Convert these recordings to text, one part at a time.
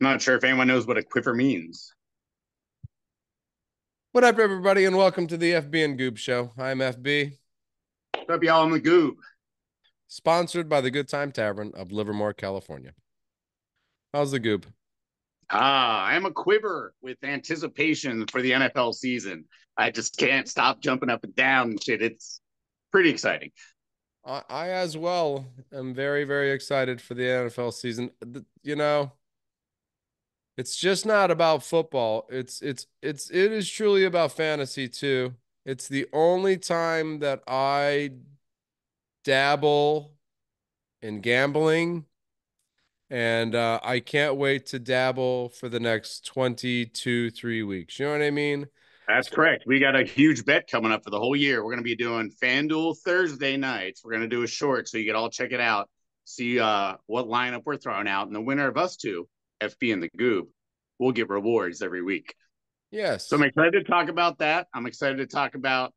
Not sure if anyone knows what a quiver means. What up, everybody, and welcome to the FB and Goob Show. I'm FB, What's up, y'all? I'm the Goob. sponsored by the Good Time Tavern of Livermore, California. How's the Goob? I am a quiver with anticipation for the NFL season. I just can't stop jumping up and down and shit. It's pretty exciting. I as well am very, very excited for the NFL season. It's just not about football. It is truly about fantasy too. It's the only time that I dabble in gambling. And I can't wait to dabble for the next 22, 3 weeks. You know what I mean? That's So, correct. We got a huge bet coming up for the whole year. We're going to be doing FanDuel Thursday nights. We're going to do a short so you can all check it out, see what lineup we're throwing out. And the winner of us two, FB and the Goob, will get rewards every week. So I'm yes. excited to talk about that. I'm excited to talk about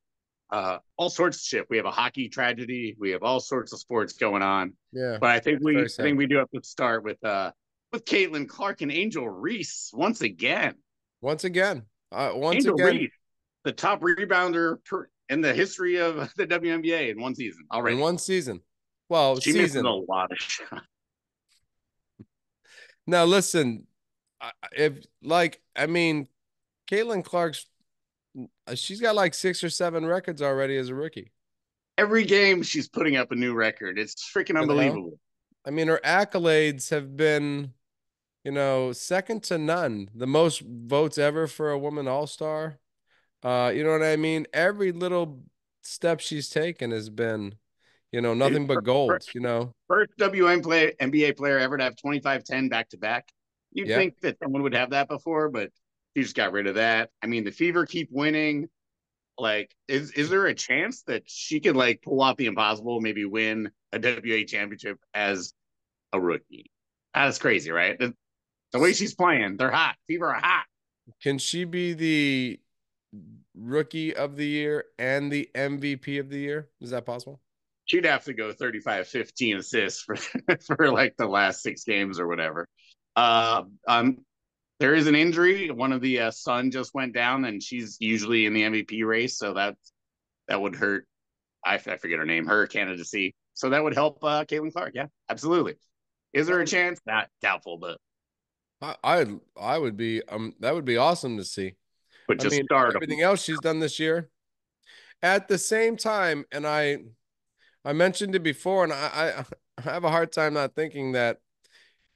all sorts of shit. We have a hockey tragedy. We have all sorts of sports going on. Yeah. But I think It's very I sad. think we do have to start with Caitlin Clark and Angel Reese once again. Once again, once Angel again, Reese, the top rebounder in the history of the WNBA in one season in already. one season. Well, She misses a season. lot of shots. Now, listen, if like, I mean, Caitlin Clark's, she's got like 6 or 7 records already as a rookie. Every game she's putting up a new record. It's freaking You know, unbelievable. I mean, her accolades have been, second to none. The most votes ever for a woman all-star. You know what I mean? Every little step she's taken has been, nothing but gold, First NBA player ever to have 25-10 back to back. You'd Yeah. think that someone would have that before, but he just got rid of that. I mean, the Fever keep winning. Like, is there a chance that she could like pull off the impossible, maybe win a WA championship as a rookie? That's crazy, right? The way she's playing, they're hot. Fever are hot. Can she be the rookie of the year and the MVP of the year? Is that possible? She'd have to go 35, 15 assists for for like the last 6 games or whatever. Uh, um, there is an injury. One of the son just went down, and she's usually in the MVP race, so that would hurt. I forget her name. Her candidacy. So that would help Caitlin Clark. Yeah, absolutely. Is there a Um, chance? Not doubtful, I would be that would be awesome to see. but I just mean, start them. everything else she's done this year. At the same time, and I mentioned it before, and I have a hard time not thinking that.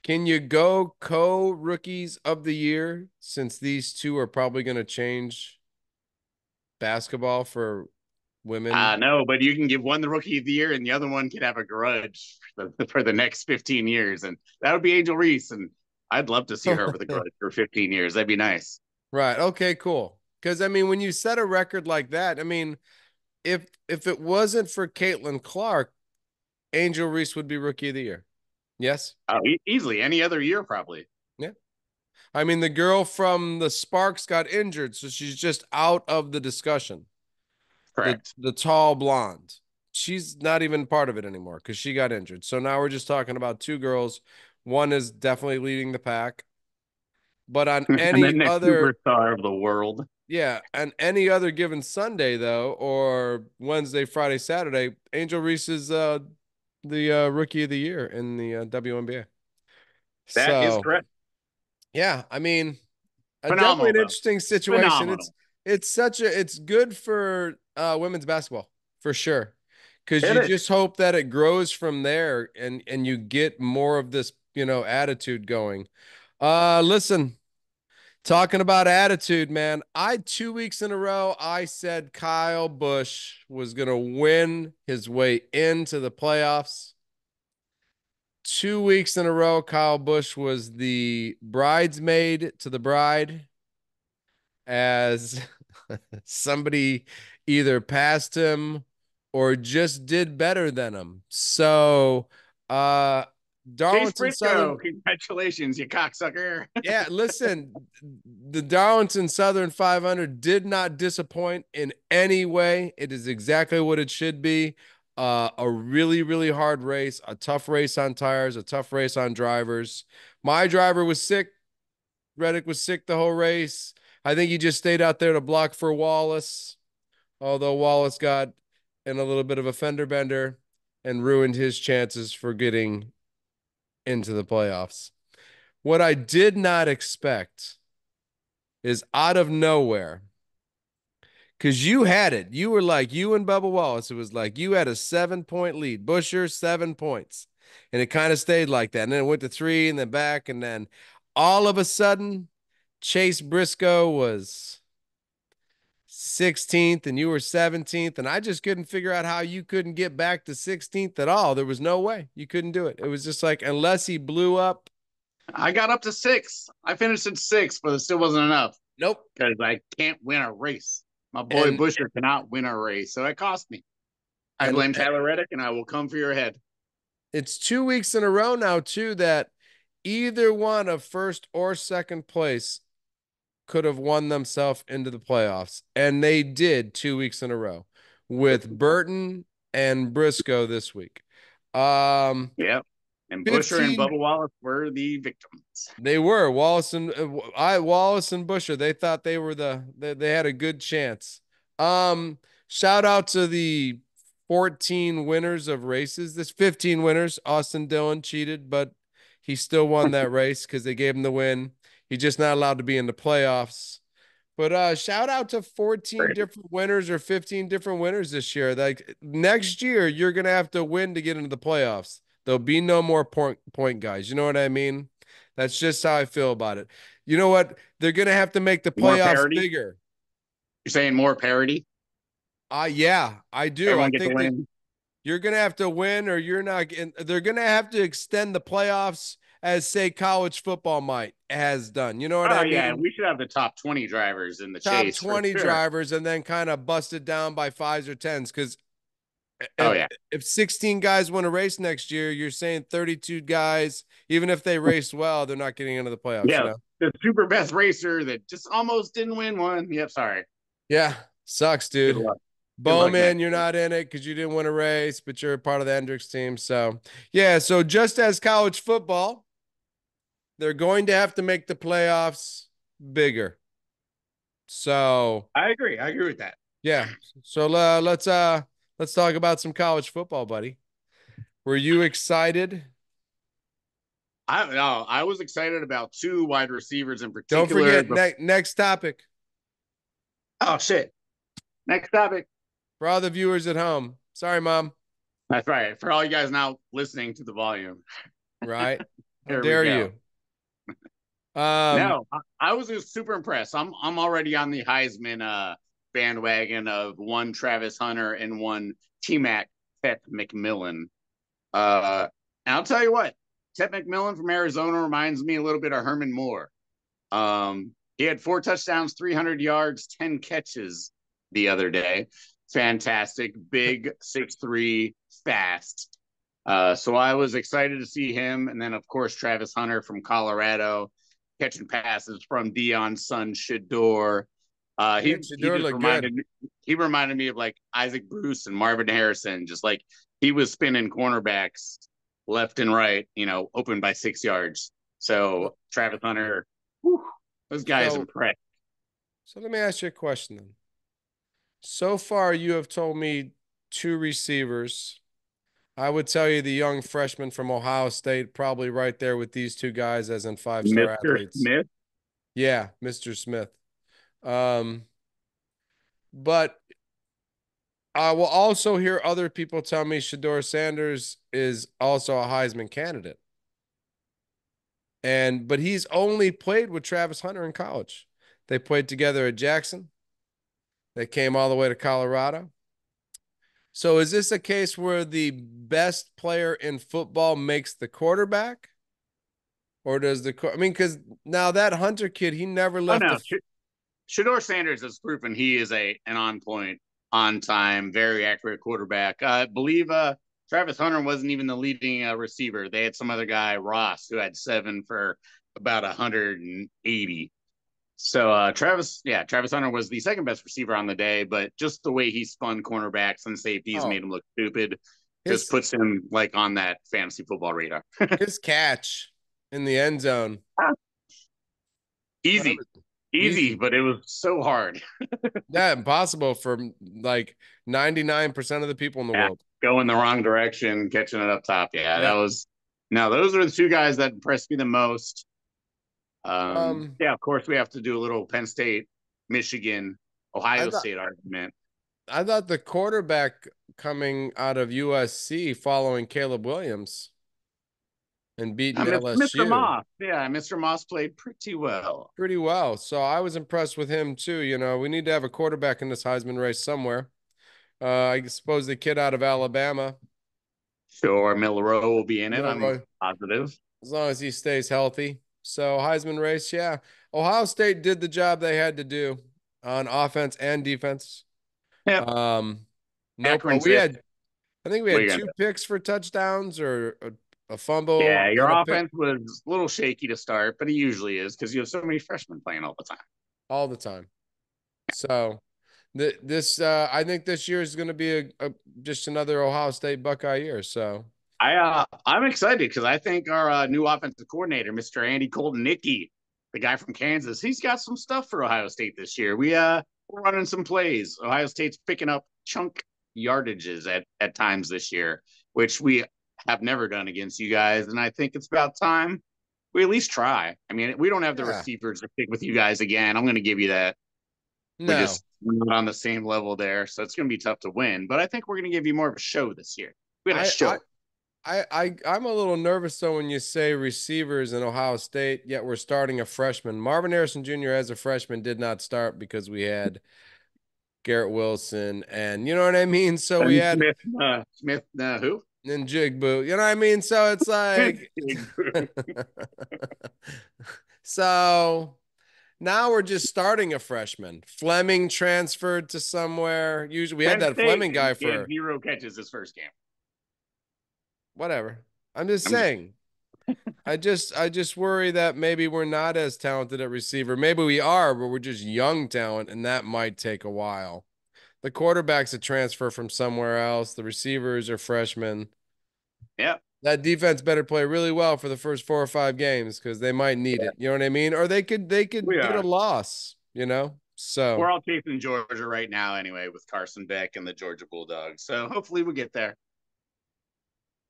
Can you go co-rookies of the year since these two are probably going to change basketball for women? No, but you can give one the rookie of the year, and the other one can have a grudge for the next 15 years, and that would be Angel Reese, and I'd love to see her with a grudge for 15 years. That'd be nice. Right. Okay, cool. Because I mean, when you set a record like that, I mean, if it wasn't for Caitlin Clark, Angel Reese would be rookie of the year. Yes? Easily any other year, probably. Yeah. I mean, the girl from the Sparks got injured, so she's just out of the discussion. The Correct. the tall blonde. She's not even part of it anymore because she got injured. So now we're just talking about two girls. One is definitely leading the pack, but on And any then next other, superstar of the world. yeah, on any other given Sunday though, or Wednesday, Friday, Saturday, Angel Reese is the rookie of the year in the WNBA. That is So correct. yeah, I mean, definitely Phenomenal, an though. interesting situation. Phenomenal. It's good for women's basketball for sure. Because It you is. just hope that it grows from there and you get more of this, attitude going. Listen, talking about attitude, man. 2 weeks in a row, I said Kyle Busch was gonna win his way into the playoffs. 2 weeks in a row, Kyle Busch was the bridesmaid to the bride as somebody either passed him or just did better than him. So, Chase Darlington Briscoe, Southern, congratulations, you cocksucker. yeah, listen, the Darlington Southern 500 did not disappoint in any way. It is exactly what it should be. A really, really hard race, a tough race on tires, a tough race on drivers. My driver was sick. Reddick was sick the whole race. I think he just stayed out there to block for Wallace, although Wallace got in a little bit of a fender bender and ruined his chances for getting into the playoffs. What I did not expect is out of nowhere, because you had it. You were like, you and Bubba Wallace, it was like you had a 7 point lead. Busher, 7 points. And it kind of stayed like that. And then it went to 3 and then back. And then all of a sudden, Chase Briscoe was 16th and you were 17th. And I just couldn't figure out how you couldn't get back to 16th at all. There was no way you couldn't do it. It was just like, unless he blew up. I got up to 6. I finished at 6, but it still wasn't enough Nope. because I can't win a race. My boy And Busher cannot win a race, so it cost me. I and blame Tyler Reddick, and I will come for your head. it's 2 weeks in a row now, too, that either one of first or second place could have won themselves into the playoffs. And they did 2 weeks in a row with Burton and Briscoe this week. Yep. And Busher and 15 Bubba Wallace were the victims. They were Wallace and Busher. They thought they had a good chance. Shout out to the 14 winners of races. This 15 winners. Austin Dillon cheated, but he still won that race because they gave him the win. He's just not allowed to be in the playoffs. But shout out to 14 different winners or 15 different winners this year. Like next year, you're gonna have to win to get into the playoffs. There'll be no more point guys. You know what I mean? That's just how I feel about it. You know what? They're gonna have to make the More playoffs parity. bigger. You're saying more parity? Yeah, I do. Everyone I gets to think that win. you're gonna have to win, or you're not. They're gonna have to extend the playoffs as say college football has done. You know what Oh I yeah, mean? we should have the top 20 drivers in the Top chase for 20 sure. drivers and then kind of bust it down by fives or tens. Because Oh if yeah. if 16 guys win a race next year, you're saying 32 guys, even if they race well, they're not getting into the playoffs, you Yeah. know? The super best racer that just almost didn't win one. Yep, sorry. Yeah. Sucks, Good dude. luck. Good luck Bowman, next you're week. not in it because you didn't win a race, but you're a part of the Hendricks team. So yeah, so just as college football, they're going to have to make the playoffs bigger. So I agree. I agree with that. yeah. So let's talk about some college football, buddy. Were you excited? I was excited about 2 wide receivers in Don't particular. forget next topic Oh shit. Next topic. for all the viewers at home. Sorry, mom. That's right. For all you guys now listening to the volume. Right? How Here we dare go. you? Um, No, I was just super impressed. I'm already on the Heisman bandwagon of one Travis Hunter and one T-Mac Tet McMillan. And I'll tell you what, Tet McMillan from Arizona reminds me a little bit of Herman Moore. He had 4 touchdowns, 300 yards, 10 catches the other day. Fantastic, big, 6'3", fast. So I was excited to see him. And then, of course, Travis Hunter from Colorado catching passes from Deion's son, Shador. He Shador just looked good. reminded me of like Isaac Bruce and Marvin Harrison. Just like he was spinning cornerbacks left and right, open by 6 yards. So Travis Hunter, whew, those guys So impressed. so let me ask you a question then. So far, you have told me 2 receivers. I would tell you the young freshman from Ohio State, probably right there with these 2 guys as in 5-star Mr. athletes. Smith. Yeah, Mr. Smith. Um, but I will also hear other people tell me Shador Sanders is also a Heisman candidate. But he's only played with Travis Hunter in college. They played together at Jackson. They came all the way to Colorado. So is this a case where the best player in football makes the quarterback? Or does because now that Hunter kid, he never Oh left no, the Shador Sanders has proven he is an on point, on time, very accurate quarterback. I believe Travis Hunter wasn't even the leading receiver. They had some other guy, Ross, who had 7 for about 180. So Travis Hunter was the second best receiver on the day, but just the way he spun cornerbacks and safeties oh made him look stupid. Just his puts him like on that fantasy football radar. his catch in the end zone. Easy, easy, Easy. but it was so hard. Yeah, impossible for like 99% of the people in the Yeah, world. going the wrong direction, catching it up top. Yeah, that Yeah. was. Now those are the two guys that impressed me the most. Um, Yeah, of course we have to do a little Penn State, Michigan, I Ohio thought State argument. I thought the quarterback coming out of USC following Caleb Williams and beating Mr. LSU Moss. Yeah, Mr. Moss played pretty well. pretty well. So I was impressed with him too. You know, we need to have a quarterback in this Heisman race somewhere. I suppose the kid out of Alabama, Sure, Milrow will be in it. I'm Milroy, positive. as long as he stays healthy. So Heisman race, yeah. Ohio State did the job they had to do on offense and defense. Yep. Um, nope. Akron fifth. I think we What are had you gonna two do? picks for touchdowns or a fumble Yeah, your and a pick offense was a little shaky to start, but it usually is because you have so many freshmen playing all the time. all the time. So this I think this year is going to be a just another Ohio State Buckeye year. So I'm excited because I think our new offensive coordinator, Mr. Andy Colton-Nicky, the guy from Kansas, he's got some stuff for Ohio State this year. We're running some plays. Ohio State's picking up chunk yardages at times this year, which we have never done against you guys, and I think it's about time we at least try. I mean, we don't have the yeah, receivers to pick with you guys again. I'm going to give you that. We no, just not on the same level there, so it's going to be tough to win. But I think we're going to give you more of a show this year. We had a I I. show. I'm a little nervous though when you say receivers in Ohio State, yet we're starting a freshman. Marvin Harrison Jr. as a freshman did not start because we had Garrett Wilson and you know what I mean? So we And had Smith, who? and Jigbu, you know what I mean? So it's like so now we're just starting a freshman. Fleming transferred to somewhere. Usually we had Penn that State, Fleming guy he had for 0 catches this first game. whatever. I'm just I'm just saying. I just worry that maybe we're not as talented at receiver. Maybe we are, but we're just young talent, and that might take a while. The quarterback's a transfer from somewhere else. The receivers are freshmen. yeah, That defense better play really well for the first 4 or 5 games because they might need it. You know what I mean? Or they could we get a are. loss, you know? We're So all chasing Georgia right now anyway with Carson Beck and the Georgia Bulldogs. So hopefully we get there.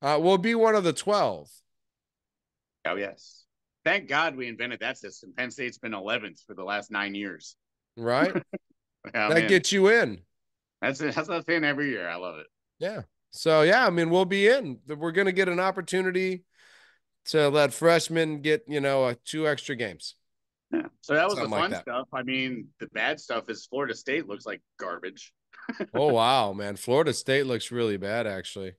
we'll be one of the 12, Oh yes. Thank God we invented that system. Penn State's been 11th for the last 9 years. right? I'm That in. gets you in. That's a thing every year. I love it. Yeah. So yeah, I mean, we'll be in. We're gonna get an opportunity to let freshmen get, 2 extra games, Yeah. So that was the something like fun that. stuff. I mean, the bad stuff is Florida State looks like garbage. Oh wow, man. Florida State looks really bad actually.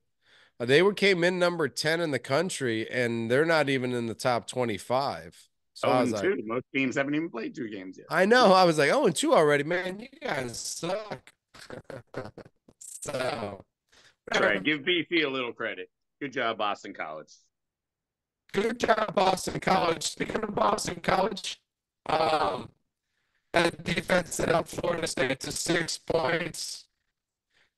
They were came in number 10 in the country and they're not even in the top 25. So I Oh, was and like, two. Most teams haven't even played 2 games yet. I know. I was like, oh, and two already, man. You guys suck. So That's right. Give BC a little credit. Good job, Boston College. good job, Boston College. Speaking of Boston College, um, that defense set up Florida State to 6 points.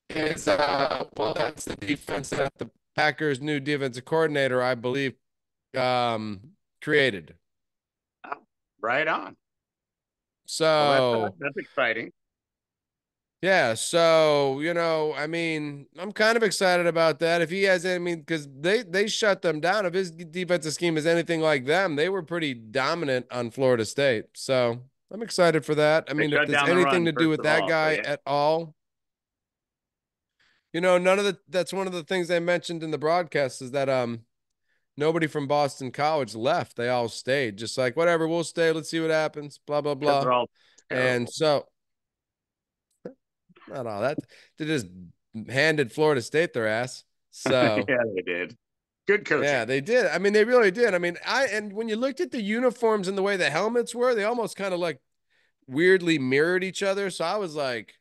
Is well, that's the defense that the Packers' new defensive coordinator, I believe, created. Oh, right on. Well, So that's exciting. yeah, so I mean, I'm kind of excited about that. If he has, I mean, because they shut them down. If his defensive scheme is anything like them, they were pretty dominant on Florida State. So I'm excited for that. I They mean, if shut there's down the anything run to do first with of that all. So guy yeah, at all, none of that's one of the things they mentioned in the broadcast is that nobody from Boston College left. They all stayed. Just like, whatever, we'll stay. Let's see what happens. Blah, blah, because blah. they're all And terrible. so, not all that. They just handed Florida State their ass. So, Yeah, they did. Good yeah, coaching. they did. I mean, they really did. I mean, and when you looked at the uniforms and the way the helmets were, they almost kind of like weirdly mirrored each other. So I was like,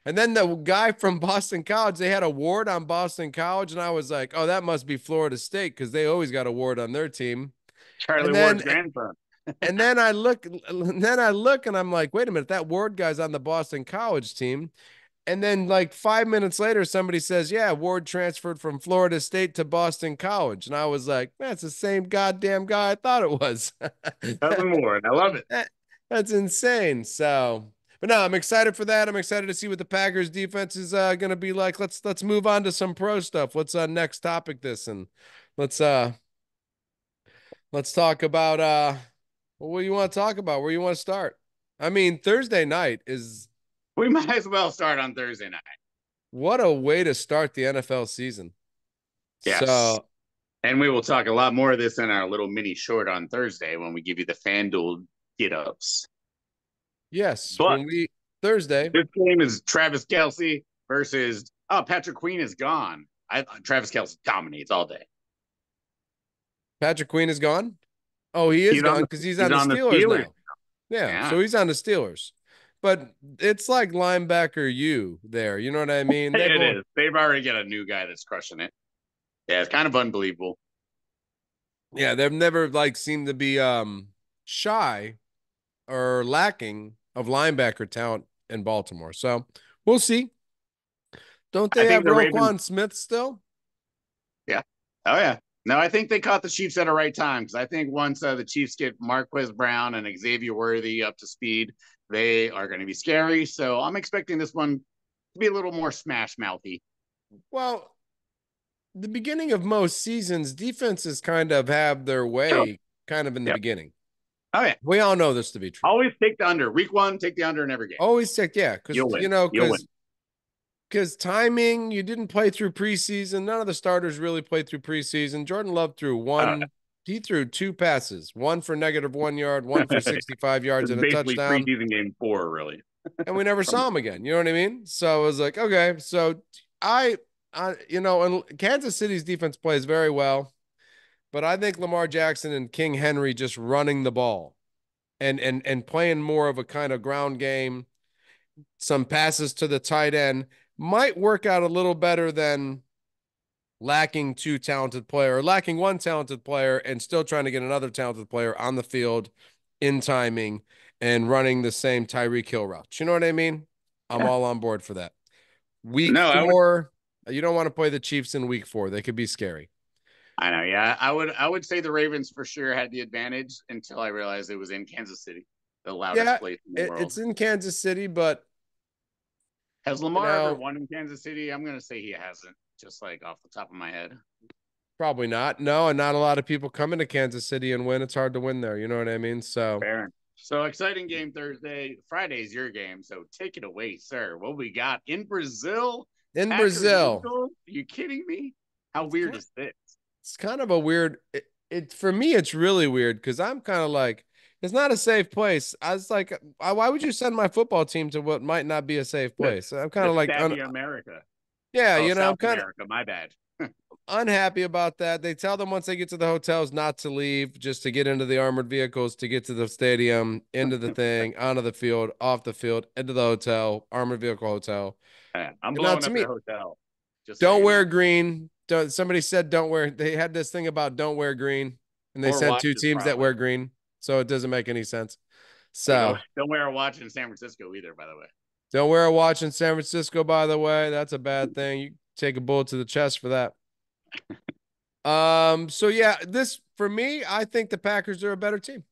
and then the guy from Boston College, they had a ward on Boston College, and I was like, oh, that must be Florida State because they always got a ward on their team. Charlie And Ward's then grandson. and then I look and I'm like, wait a minute, that Ward guy's on the Boston College team. And then like 5 minutes later, somebody says, yeah, Ward transferred from Florida State to Boston College. And I was like, that's the same goddamn guy I thought it was. Cousin Ward. I love it. That's insane. So, but no, I'm excited for that. I'm excited to see what the Packers defense is going to be like. Let's move on to some pro stuff. What's next topic this and let's uh let's talk about what do you want to talk about? Where you want to start? I mean, Thursday night is We might as well start on Thursday night. what a way to start the NFL season. Yes. So, And we will talk a lot more of this in our little mini short on Thursday when we give you the FanDuel get ups. yes, But when we Thursday, this game is Travis Kelce versus Patrick Queen is gone. Travis Kelce dominates all day. Patrick Queen is gone. Oh, he is He's on gone the because he's he's on the on the Steelers Steelers. now. Yeah, Yeah, so he's on the Steelers. But it's like linebacker you there. You know what I mean? They it both is. They've already got a new guy that's crushing it. Yeah, it's kind of unbelievable. yeah, they've never like seemed to be shy or lacking of linebacker talent in Baltimore. So we'll see. Don't I they think have the Ravens. Roquan Smith still? Yeah. Oh yeah. No, I think they caught the Chiefs at the right time because I think once the Chiefs get Marquez Brown and Xavier Worthy up to speed, they are going to be scary. So I'm expecting this one to be a little more smash mouthy. Well, the beginning of most seasons, defenses kind of have their Sure. way kind of in the Yep. beginning. Oh yeah. We all know this to be true. Always take the under. Week one, take the under in every game. Always check, yeah, because You'll win. you know, You'll win. because timing, you didn't play through preseason. None of the starters really played through preseason. Jordan Love threw Uh, he threw two passes, one for -1 yard, one for 65 yards it's and a basically touchdown. preseason game 4, really. And we never saw him again. You know what I mean? So I was like, okay. So and Kansas City's defense plays very well, but I think Lamar Jackson and King Henry just running the ball and playing more of a kind of ground game, some passes to the tight end might work out a little better than lacking lacking one talented player and still trying to get another talented player on the field in timing and running the same Tyreek Hill routes. You know what I mean? I'm Yeah. all on board for that. Week No, I would. 4, you don't want to play the Chiefs in week 4. They could be scary. I know. Yeah, I would say the Ravens for sure had the advantage until I realized it was in Kansas City, the loudest Yeah, place in the world. it's in Kansas City, but Has you Lamar ever know, won in Kansas City? I'm gonna say he hasn't. Just like off the top of my head. probably not. No, and not a lot of people come into Kansas City and win. It's hard to win there. You know what I mean? So Fair. So exciting game Thursday. Friday's your game. So take it away, sir. What we got in Brazil? in Packers Brazil, Eagles? Are you kidding me? How weird is this? it's kind of a weird it for me it's really weird because I'm kind of like it's not a safe place. I was like, why would you send my football team to what might not be a safe The, place? I'm kind the of like Savvy America. yeah, Oh, I'm South kind of America. My bad. unhappy about that. They tell them once they get to the hotels not to leave, just to get into the armored vehicles, to get to the stadium, into the thing, onto the field, off the field, into the hotel, armored vehicle hotel. I'm And now blowing to up me, your hotel. Just so don't you wear know. green. Somebody said don't wear. They had this thing about don't wear green, and they Or sent two watches, teams that probably. wear green, so it doesn't make any sense. Hey, don't So don't wear a watch in San Francisco either, by the way. don't wear a watch in San Francisco. By the way, that's a bad thing. You take a bullet to the chest for that. So yeah, this for me, I think the Packers are a better team.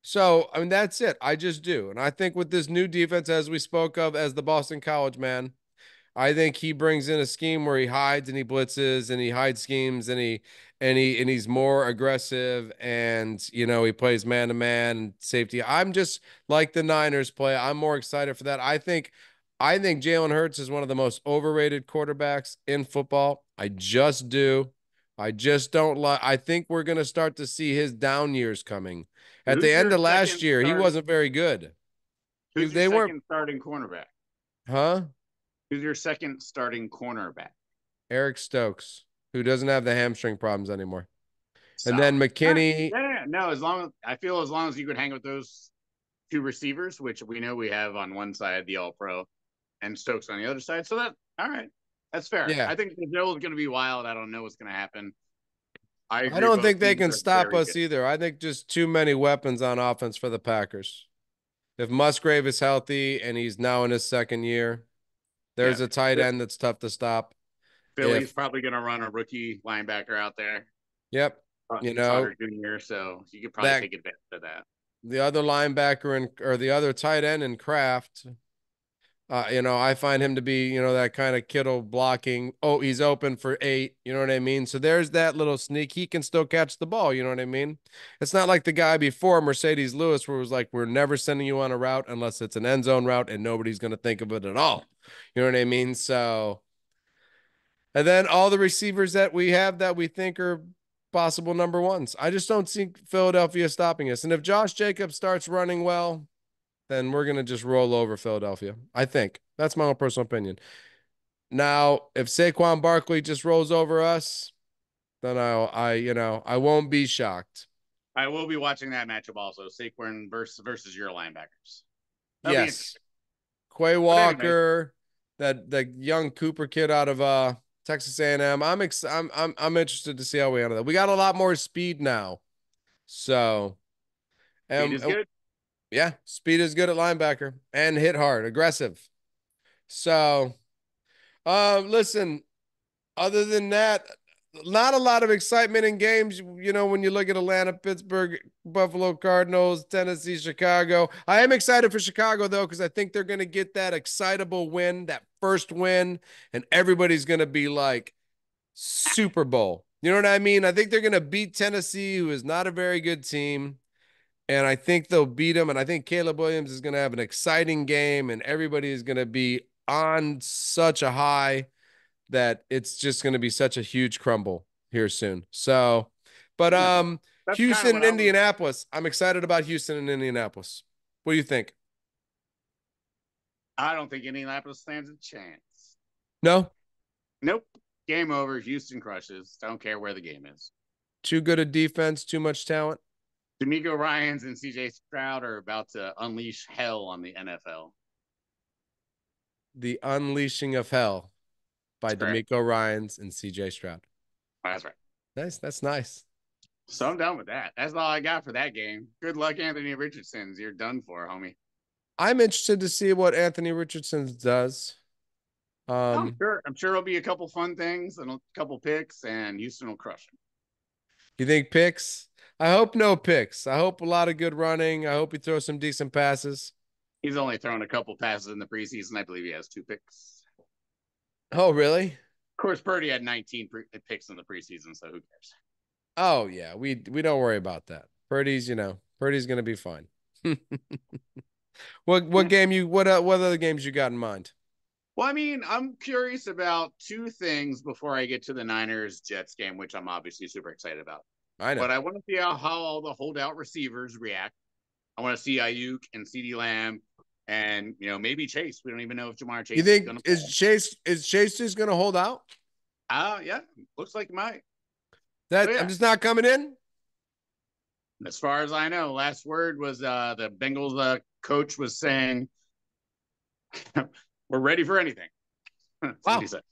So, I mean, that's it. I just do. And I think with this new defense, as we spoke of as the Boston College man, I think he brings in a scheme where he hides and he blitzes and he hides schemes and he's more aggressive and he plays man to man and safety. I'm just like the Niners play. I'm more excited for that. I think Jalen Hurts is one of the most overrated quarterbacks in football. I just do. I just don't like. I think we're going to start to see his down years coming. At the Who's end your of last second year, he starting? wasn't very good. Who's your They weren't, second starting cornerback? huh? Who's your second starting cornerback? Eric Stokes, who doesn't have the hamstring problems anymore. And then Solid. McKinney, Yeah. No, as long as you could hang with those two receivers, which we know we have on one side, the All Pro, and Stokes on the other side. So that all right. That's fair. yeah. I think Brazil is going to be wild. I don't know what's going to happen. I I agree. don't Both think they teams can are stop very us good. either. I think just too many weapons on offense for the Packers. If Musgrave is healthy and he's now in his second year, Yeah. there's a tight end that's tough to stop. Philly's If, probably going to run a rookie yep, Trotter Jr. So you could probably that take advantage of that. the other linebacker or the other tight end in Kraft. I find him to be, that kind of Kittle blocking. Oh, he's open for 8. You know what I mean? So there's that little sneak. He can still catch the ball. You know what I mean? It's not like the guy before Mercedes Lewis, where it was like, we're never sending you on a route unless it's an end zone route and nobody's going to think of it at all. You know what I mean? So, and then all the receivers that we have that we think are possible number ones. I just don't see Philadelphia stopping us. And if Josh Jacobs starts running well, then we're going to just roll over Philadelphia. I think. That's my own personal opinion. Now, if Saquon Barkley just rolls over us, then I won't be shocked. I will be watching that matchup also. Saquon versus your linebackers. That'll be Yes. interesting. Quay But anyway, Walker, that young Cooper kid out of Texas A&M. I'm interested to see how we handle that. We got a lot more speed now. So, speed is good. yeah, speed is good at linebacker and hit hard, aggressive. So, listen, other than that, not a lot of excitement in games. When you look at Atlanta, Pittsburgh, Buffalo Cardinals, Tennessee, Chicago. I am excited for Chicago, though, because I think they're going to get that excitable win, that first win, and everybody's going to be like Super Bowl. You know what I mean? I think they're going to beat Tennessee, who is not a very good team. And I think they'll beat them. And I think Caleb Williams is going to have an exciting game, and everybody is going to be on such a high that it's just going to be such a huge crumble here soon. So, but Yeah, that's kind of Houston what and I was. Indianapolis. I'm excited about Houston and Indianapolis. What do you think? I don't think Indianapolis stands a chance. No? Nope. Game over. Houston crushes. Don't care where the game is. Too good a defense, too much talent. D'Amico Ryans and CJ Stroud are about to unleash hell on the NFL. The Unleashing of Hell by That's right. D'Amico Ryans and CJ Stroud. That's right. Nice. That's nice. So I'm done with that. That's all I got for that game. Good luck, Anthony Richardson's. You're done for, homie. I'm interested to see what Anthony Richardson does. I'm sure. I'm sure it'll be a couple fun things and a couple picks, and Houston will crush him. You think picks? I hope no picks. I hope a lot of good running. I hope he throws some decent passes. He's only thrown a couple passes in the preseason. I believe he has 2 picks. Oh, really? Of course, Purdy had 19 picks in the preseason, so who cares? Oh yeah, we don't worry about that. Purdy's gonna be fine. What game you what other games you got in mind? Well, I mean, I'm curious about 2 things before I get to the Niners Jets game, which I'm obviously super excited about. I know. But I want to see how all the holdout receivers react. I want to see Ayuk and CeeDee Lamb and maybe Chase. We don't even know if Jamar You Chase is think going to is play. Chase just gonna hold out? Yeah, looks like he might. So That I'm yeah, just not coming in. as far as I know, last word was the Bengals coach was saying we're ready for anything. That's what he Wow, said.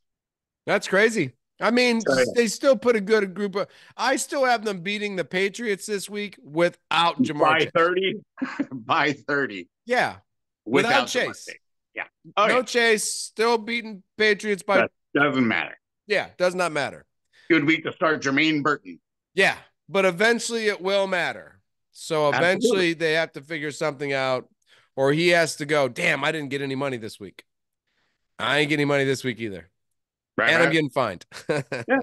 that's crazy. I mean, So, yeah. they still put a good group of. I still have them beating the Patriots this week without Jamar By Chase. 30, by 30, Yeah, without without Jamar Chase. Chase. Yeah. Oh No yeah. Chase, still beating Patriots by. That doesn't matter. Yeah, does not matter. Good week to start Jermaine Burton. Yeah, but eventually it will matter. So Absolutely. eventually they have to figure something out, or he has to go, damn, I didn't get any money this week. I ain't getting money this week either. Right, And I'm right. getting fined. Yeah.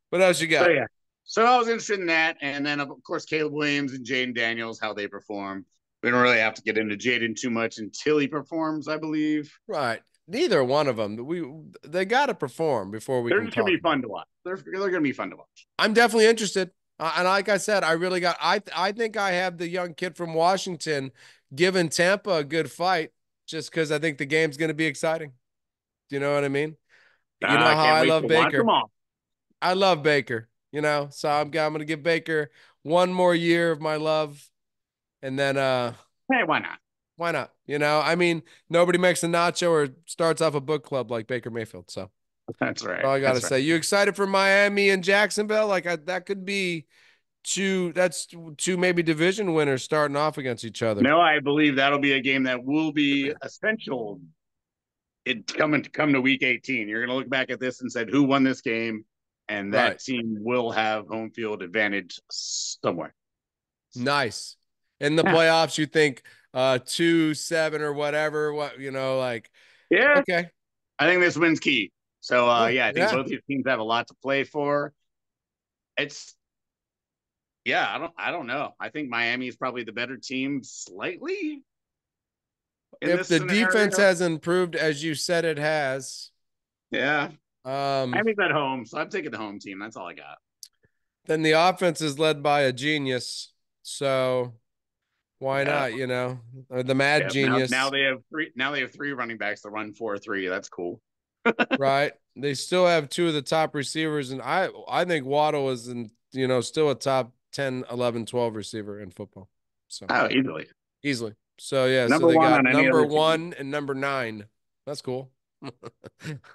What else you So got? yeah. So I was interested in that. And then of course Caleb Williams and Jaden Daniels, how they perform. We don't really have to get into Jaden too much until he performs, I believe. Right. Neither one of them. They got to perform before we They're can just gonna talk be about fun it. to watch. They're gonna be fun to watch. I'm definitely interested. And like I said, I really got. I think I have the young kid from Washington giving Tampa a good fight, just because I think the game's going to be exciting. Do you know what I mean? You know I how can't I wait love to watch them Baker. all. I love Baker. So I'm going to give Baker one more year of my love, and then Hey, why not? why not? I mean, nobody makes a nacho or starts off a book club like Baker Mayfield. So That's that's right. all I got to That's right. say. You excited for Miami and Jacksonville? That could be two. That's two maybe division winners starting off against each other. No, I believe that'll be a game that will be essential. It come to week 18. You're gonna look back at this and said who won this game, and Right. that team will have home field advantage somewhere. Nice. In the playoffs, you think 2-7 or whatever. What like Yeah, okay. I think this win's key. So Oh, yeah, I think yeah. both these teams have a lot to play for. It's yeah, I don't know. I think Miami is probably the better team slightly in If this the defense scenario. has improved as you said it has, Yeah, um, Miami's at home, so I'm taking the home team. That's all I got. then the offense is led by a genius. So why Yeah, not, or the mad yeah. Now genius, they have three. Now they have three running backs to run 4-3. That's cool. right? They still have two of the top receivers, and I think Waddle is still a top 10, 11, 12 receiver in football. So Oh, easily easily. So yeah, so number they one got on any number other team. 1 and number 9. That's cool.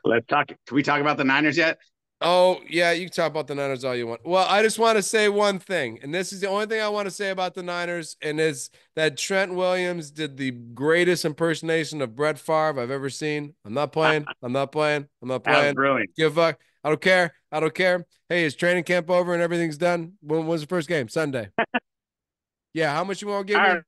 Let's talk. Can we talk about the Niners yet? Oh, yeah, you can talk about the Niners all you want. Well, I just want to say one thing, and this is the only thing I want to say about the Niners, and is that Trent Williams did the greatest impersonation of Brett Favre I've ever seen. I'm not playing. I'm not playing. I'm not That was playing. brilliant. Give a fuck. I don't care. I don't care. Hey, is training camp over and everything's done? When's the first game? Sunday. Yeah, how much you want to give All right, me?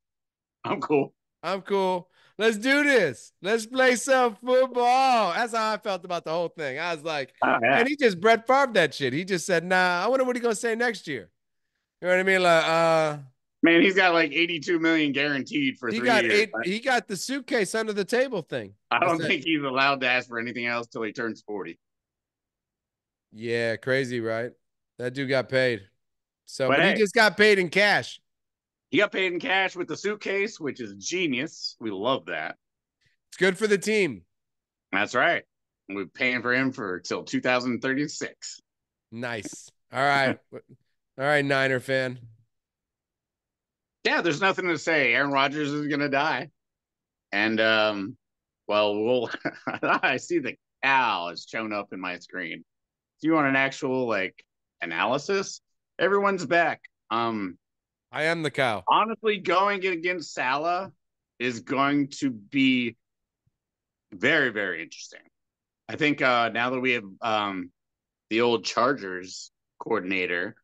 I'm cool. I'm cool. Let's do this. Let's play some football. That's how I felt about the whole thing. I was like, Oh man, yeah, he just Brett Favre that shit. He just said, nah, I wonder what he's gonna say next year. You know what I mean? Like, man, he's got like 82 million guaranteed for he 3 years. he got the suitcase under the table thing. I I don't said, think he's allowed to ask for anything else till he turns 40. yeah, crazy, right? That dude got paid. So, But but he hey, just got paid in cash. he got paid in cash with the suitcase, which is genius. We love that. It's good for the team. That's right. We're paying for him for till 2036. Nice. All right. All right, Niner fan. Yeah, there's nothing to say. Aaron Rodgers is gonna die. And well, we'll I see the cow has shown up in my screen. Do you want an actual like analysis? Everyone's back. I am the cow. Honestly, going against Salah is going to be very, very interesting. I think now that we have the old Chargers coordinator,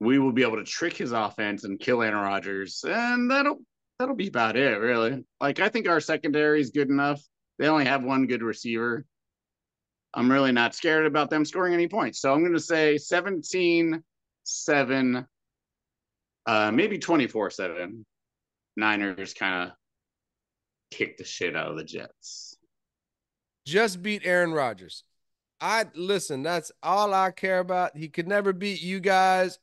we will be able to trick his offense and kill Aaron Rodgers, and that'll be about it, really. Like I think our secondary is good enough. They only have one good receiver. I'm really not scared about them scoring any points. So I'm going to say 17-7, maybe 24-7. Niners kind of kick the shit out of the Jets. Just beat Aaron Rodgers. I listen, that's all I care about. He could never beat you guys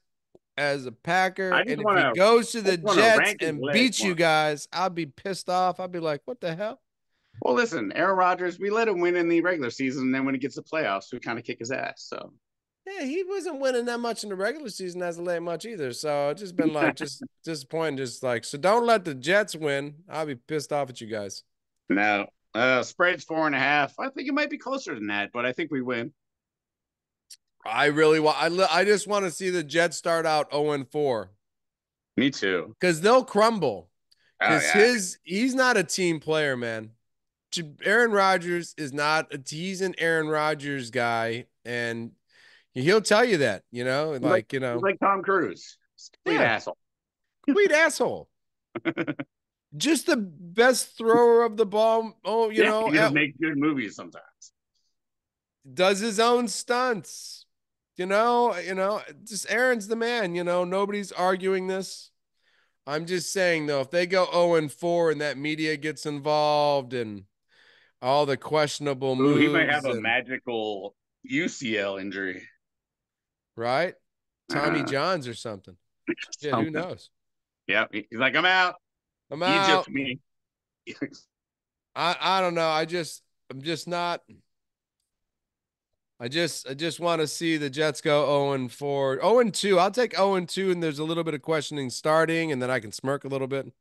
as a Packer. I And if he goes to the just want to Jets rank his and legs beats you more. guys, I'll be pissed off. I'll be like, what the hell? Well, listen, Aaron Rodgers, we let him win in the regular season, and then when he gets the playoffs, we kind of kick his ass. So Yeah, he wasn't winning that much in the regular season as of late much either. So it's just been like just disappointing. Just like, so don't let the Jets win. I'll be pissed off at you guys. now spread's 4.5. I think it might be closer than that, but I think we win. I really want I just want to see the Jets start out 0-4. Me too. Because they'll crumble. Oh Because yeah, he's not a team player, man. Aaron Rodgers is not he's an Aaron Rodgers guy, and he'll tell you that, he's like Tom Cruise, complete yeah, asshole. complete asshole. Just the best thrower of the ball. Oh, Yeah, he just makes good movies sometimes. does his own stunts. Just Aaron's the man, nobody's arguing this. I'm just saying though, if they go 0-4 and that media gets involved and all the questionable Ooh, he might have moves a and magical UCL injury. right? Tommy Uh, Johns or something. Shit, who something. knows? Yeah, he's like, I'm out. I'm Egypt, out. me. I don't know. I'm just not. I just want to see the Jets go 0-4. 0-2. I'll take 0-2, and there's a little bit of questioning starting, and then I can smirk a little bit.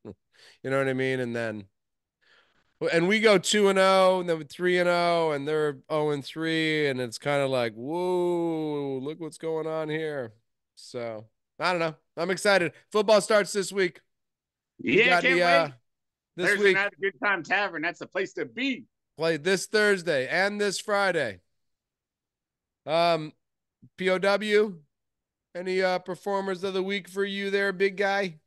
You know what I mean? And we go 2-0, and then 3-0, and they're 0-3, and it's kind of like, whoa, look what's going on here. So I don't know. I'm excited. Football starts this week. You Yeah, got any can't wait. this Thursday week? night, Good Time Tavern. That's the place to be. Play this Thursday and this Friday. Um, POW, any performers of the week for you there, big guy?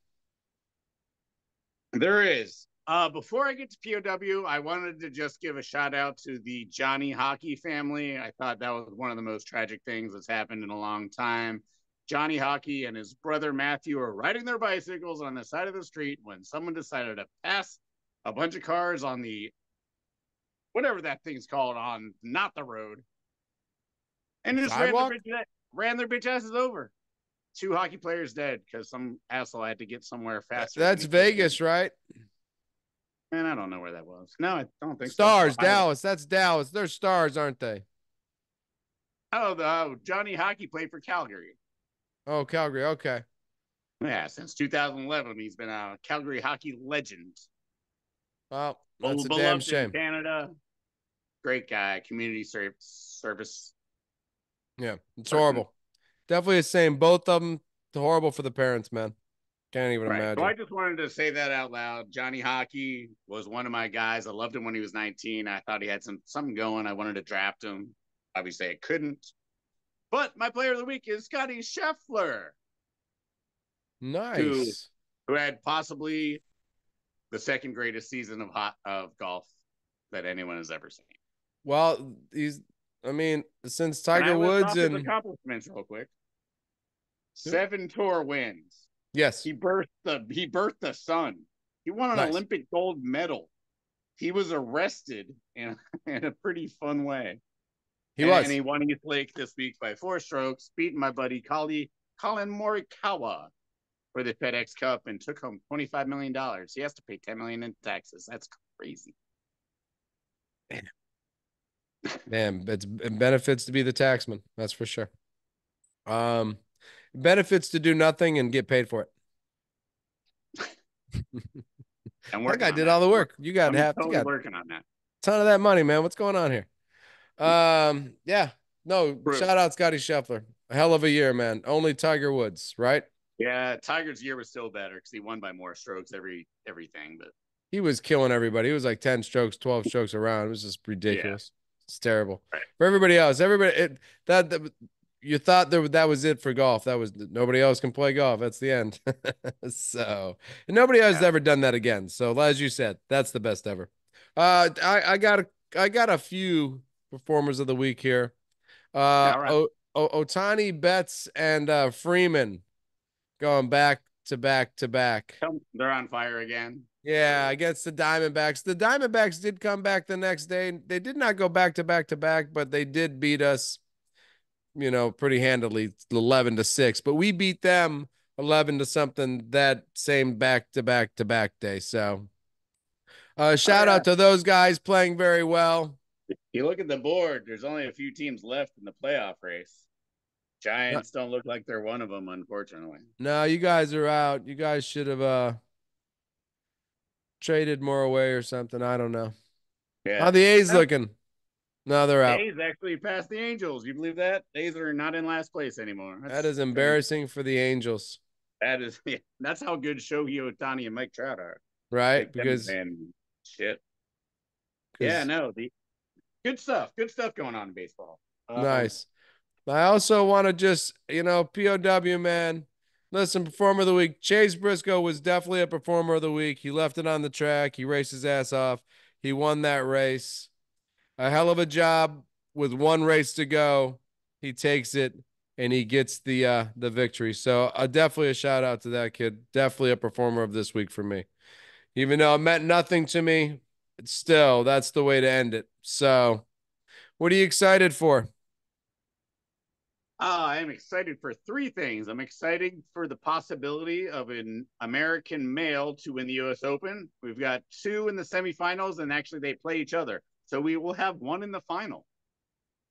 There is. Before I get to POW, I wanted to just give a shout out to the Johnny Hockey family. I thought that was one of the most tragic things that's happened in a long time. Johnny Hockey and his brother Matthew are riding their bicycles on the side of the street when someone decided to pass a bunch of cars on the whatever that thing's called on not the road, and just Sidewalk? ran their bitch asses over. Two hockey players dead because some asshole had to get somewhere faster than That's he should have been. Vegas, right? And I don't know where that was. No, I don't think so. Stars, Ohio. Dallas. That's Dallas. They're stars, aren't they? Oh, Johnny Hockey played for Calgary. Oh, Calgary. Okay. Yeah, since 2011, he's been a Calgary hockey legend. Well, Well, that's a damn beloved in shame. Canada. Great guy. Community service. Yeah, it's Person. horrible. Definitely the same. Both of them horrible for the parents, man. Can't even Right. So imagine. I just wanted to say that out loud. Johnny Hockey was one of my guys. I loved him when he was 19. I thought he had something going. I wanted to draft him. Obviously, I couldn't. But my player of the week is Scotty Scheffler, who Nice. who had possibly the second greatest season of golf that anyone has ever seen. Well, I mean, since And I Tiger list Woods off his and accomplishments real quick. 7 tour wins. yes, He birthed the sun. He won an nice. Olympic gold medal. He was arrested in a pretty fun way. He And was. he won East Lake this week by 4 strokes, beating my buddy Colin Morikawa for the FedEx Cup and took home $25 million. He has to pay $10 million in taxes. That's crazy. Man, it benefits to be the taxman. That's for sure. Benefits to do nothing and get paid for it. I'm That working guy on did that. all the work. You got I'm half. You totally got a working on that. ton of that money, man. What's going on here? Yeah. No, True. shout out Scotty Scheffler. A hell of a year, man. Only Tiger Woods, right? Yeah, Tiger's year was still better because he won by more strokes everything. But He was killing everybody. He was like 10 strokes, 12 strokes around. It was just yeah, ridiculous. It's terrible. right. For everybody else, that you thought that was it for golf. That was nobody else can play golf. That's the end. So, and nobody has Yeah. ever done that again. So, as you said, that's the best ever. I got a few performers of the week here. All right. Otani, Betts, and Freeman going back to back to back. They're on fire again. Yeah, against the Diamondbacks. The Diamondbacks did come back the next day. They did not go back to back to back, but they did beat us, pretty handily, 11-6. But we beat them 11 to something that same back to back to back day. So, Oh shout yeah. out to those guys playing very well. You look at the board. There's only a few teams left in the playoff race. No, Giants don't look like they're one of them, unfortunately. no, you guys are out. You guys should have traded more away or something. I don't know. How Yeah. the A's Well, looking? No, they're out. A's actually passed the Angels. You believe that? A's are not in last place anymore. That is Kind of embarrassing for the Angels, that is yeah, that's how good Shohei Ohtani and Mike Trout are. right? Make them Because and shit. Yeah, because no, the good stuff. Good stuff going on in baseball. nice. I also want to just, POW, man. Listen, performer of the week. Chase Briscoe was definitely a performer of the week. He left it on the track. He raced his ass off. He won that race. A hell of a job with one race to go. He takes it and he gets the victory. So definitely a shout out to that kid. Definitely a performer of this week for me. Even though it meant nothing to me, it's still that's the way to end it. So, what are you excited for? I am excited for 3 things. I'm excited for the possibility of an American male to win the U.S. Open. We've got 2 in the semifinals, and actually they play each other. So we will have 1 in the final.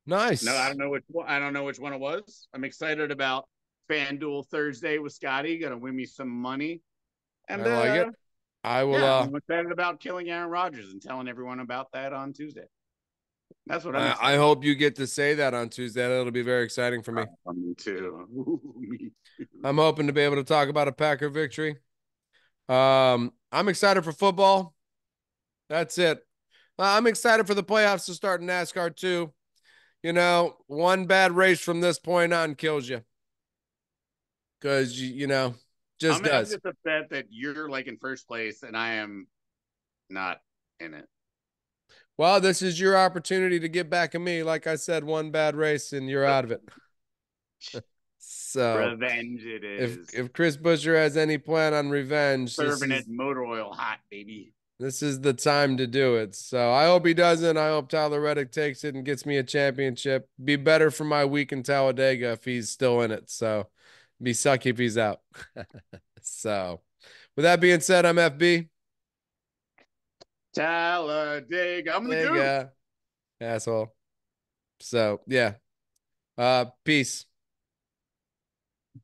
No, I Nice. don't know which one. I don't know which one it was. I'm excited about FanDuel Thursday with Scotty. Gonna win me some money. And I like it. I will yeah, I'm excited about killing Aaron Rodgers and telling everyone about that on Tuesday. That's what I'm I excited. hope you get to say that on Tuesday. That'll be very exciting for me. Me too. Ooh, me too. I'm hoping to be able to talk about a Packer victory. I'm excited for football. That's it. I'm excited for the playoffs to start in NASCAR too. One bad race from this point on kills you. Because, Just I'm does. just upset that you're like in first place and I am not in it. Well, this is your opportunity to get back at me. Like I said, one bad race and you're out of it. So Revenge it if is. if Chris Buescher has any plan on revenge, Serving it motor oil hot, baby. this is the time to do it. So I hope he doesn't. I hope Tyler Reddick takes it and gets me a championship. Be better for my week in Talladega if he's still in it. So be sucky if he's out. So with that being said, I'm FB. Talladega. I'm the There you Goob. go, asshole. So yeah. Peace.